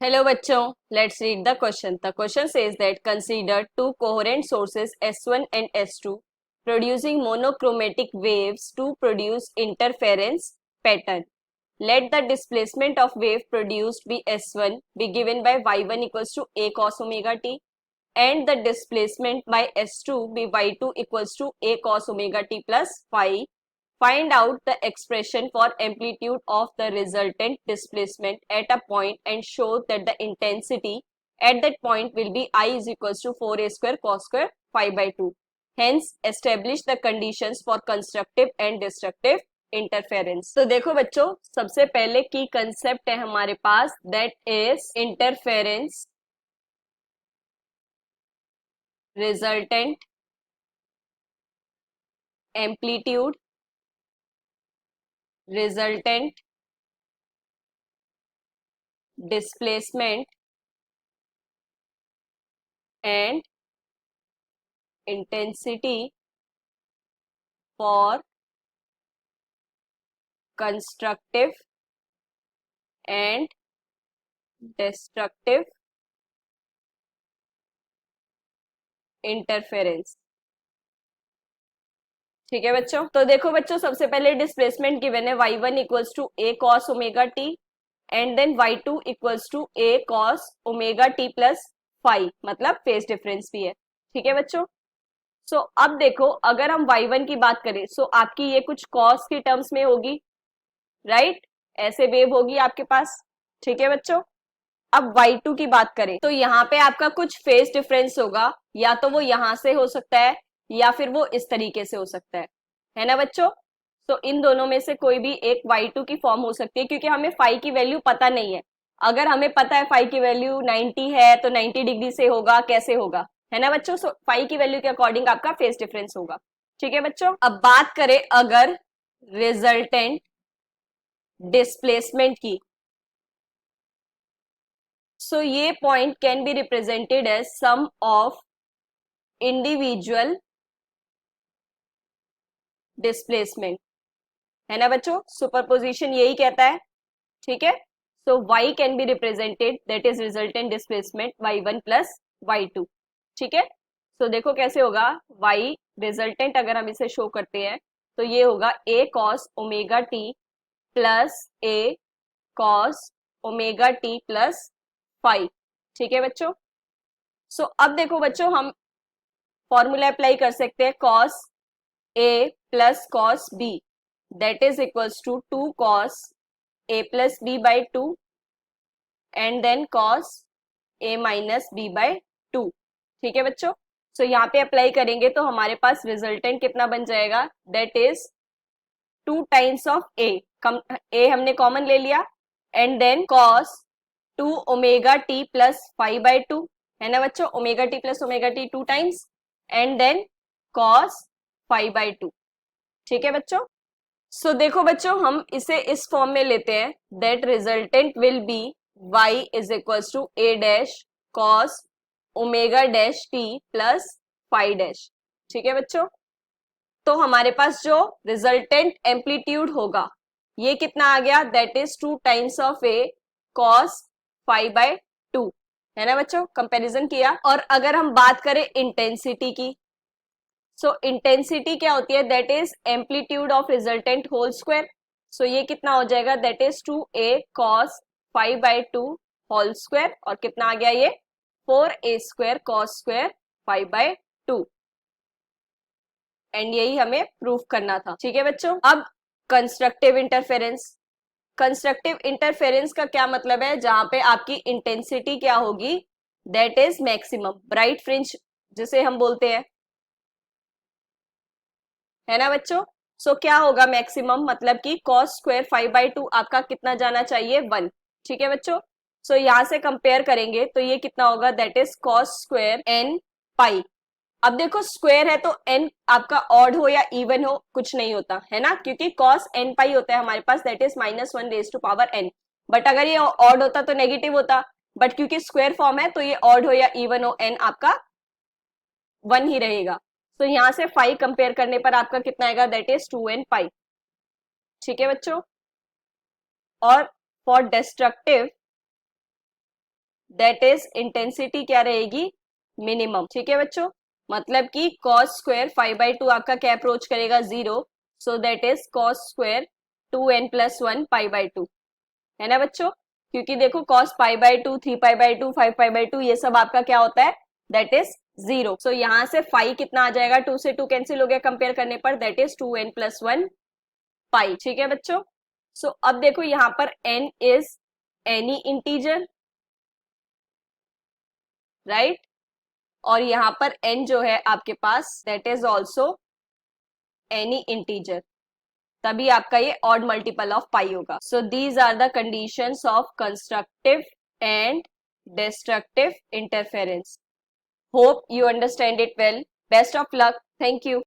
Hello बच्चों, let's read the question. The question says that consider two coherent sources S1 and S2 producing monochromatic waves to produce interference pattern. Let the displacement of wave produced by S1 be given by y1 equals to a cos omega t and the displacement by S2 be y2 equals to a cos omega t plus phi. Find out the expression for amplitude of the resultant displacement at a point and show that the intensity at that point will be I is equals to 4a square cos square phi by 2. Hence, establish the conditions for constructive and destructive interference. तो देखो बच्चों, सबसे पहले की concept है हमारे पास, that is interference resultant amplitude resultant displacement and intensity for constructive and destructive interference। ठीक है बच्चों, तो देखो बच्चों, सबसे पहले डिस्प्लेसमेंट गिवन है y1 equals to a cos omega t and then y2 equals to a cos omega t plus phi, मतलब फेज डिफरेंस भी है। ठीक है बच्चों, सो अब देखो, अगर हम y1 की बात करें सो आपकी ये कुछ cos की टर्म्स में होगी, राइट? ऐसे वेव होगी आपके पास। ठीक है बच्चों, अब y2 की बात करें तो यहाँ पे आपका कुछ फेज डिफरेंस होगा, या तो वो यहां से हो सकता है या फिर वो इस तरीके से हो सकता है ना बच्चों? तो इन दोनों में से कोई भी एक y2 की फॉर्म हो सकती है, क्योंकि हमें फाई की वैल्यू पता नहीं है। अगर हमें पता है फाई की वैल्यू 90 है तो 90 डिग्री से होगा, कैसे होगा, है ना बच्चों? सो फाई की वैल्यू के अकॉर्डिंग आपका फेज डिफरेंस होगा। ठीक है बच्चों, अब बात करें अगर रिजल्टेंट डिस्प्लेसमेंट की, सो ये point can be represented as sum of individual displacement, है ना बच्चों? सुपरपोजिशन यही कहता है। ठीक है, so y can be represented, that is resultant displacement y1 plus y2। ठीक है, सो देखो कैसे होगा, y रिजल्टेंट अगर हम इसे शो करते हैं तो ये होगा a cos omega t plus a cos omega t plus five. ठीक है बच्चों, सो अब देखो बच्चों, हम फॉर्मूला अप्लाई कर सकते हैं, cos a plus cos b that is equals to 2 cos a plus b by 2 and then cos a minus b by 2। ठीक है बच्चों, सो यहाँ पे अप्लाई करेंगे तो हमारे पास रिजल्टेंट कितना बन जाएगा, that is 2 times of a, a हमने कॉमन ले लिया, and then cos 2 omega t plus 5 by 2, है ना बच्चों? Omega t plus omega t 2 times and then cos 5 by 2। ठीक है बच्चों, सो देखो बच्चों, हम इसे इस फॉर्म में लेते हैं, that resultant will be y is equals to a dash cos omega dash t plus 5 dash. ठीक है बच्चों, तो हमारे पास जो रिजल्टेंट एम्पलीट्यूड होगा ये कितना आ गया, that is 2 times of a cos 5 by 2, है ना बच्चों? कंपैरिजन किया। और अगर हम बात करें इंटेंसिटी की, सो इंटेंसिटी क्या होती है, that is amplitude of resultant whole square. So ये कितना हो जाएगा, that is 2a cos 5 by 2 whole square, और कितना आ गया ये 4a square cos square 5 by 2, and यही हमें प्रूफ करना था। ठीक है बच्चों, अब कंस्ट्रक्टिव इंटरफेरेंस। कंस्ट्रक्टिव इंटरफेरेंस का क्या मतलब है, जहां पे आपकी इंटेंसिटी क्या होगी, that is maximum, bright fringe जिसे हम बोलते हैं, है ना बच्चों? सो क्या होगा मैक्सिमम, मतलब कि cos स्क्वायर 5 बाई 2 आपका कितना जाना चाहिए, 1। ठीक है बच्चों, सो यहां से कंपेयर करेंगे तो ये कितना होगा, that is cos square n पाई। अब देखो स्क्वायर है तो n आपका ऑड हो या इवन हो कुछ नहीं होता, है ना? क्योंकि cos n पाई होता है हमारे पास, that is -1 raise to power n। But अगर ये ऑड होता तो नेगेटिव होता, बट क्योंकि स्क्वायर फॉर्म है तो ये ऑड हो या इवन हो, n आपका 1 ही रहेगा। तो यहां से 5 कंपेयर करने पर आपका कितना आएगा, दैट इज 2n पाई। ठीक है बच्चों, और for destructive that is intensity क्या रहेगी, मिनिमम। ठीक है बच्चों, मतलब कि कॉस स्क्वायर 5/2 आपका क्या अप्रोच करेगा, 0, so that is cos square 2n+1 π/2, है ना बच्चों, क्योंकि देखो cos π/2, 3π/2, 5π/2 ये सब आपका क्या होता है, दैट इज 0। सो यहां से फाइव कितना आ जाएगा, 2 से 2 कैंसिल हो गया कंपेयर करने पर, दैट इज 2n+1 पाई। ठीक है बच्चों, सो अब देखो यहां पर n is any integer, right, और यहां पर n जो है आपके पास that is also any integer, तभी आपका ये ऑड मल्टीपल ऑफ पाई होगा। So these are the conditions of constructive and destructive interference. Hope you understand it well. Best of luck. Thank you.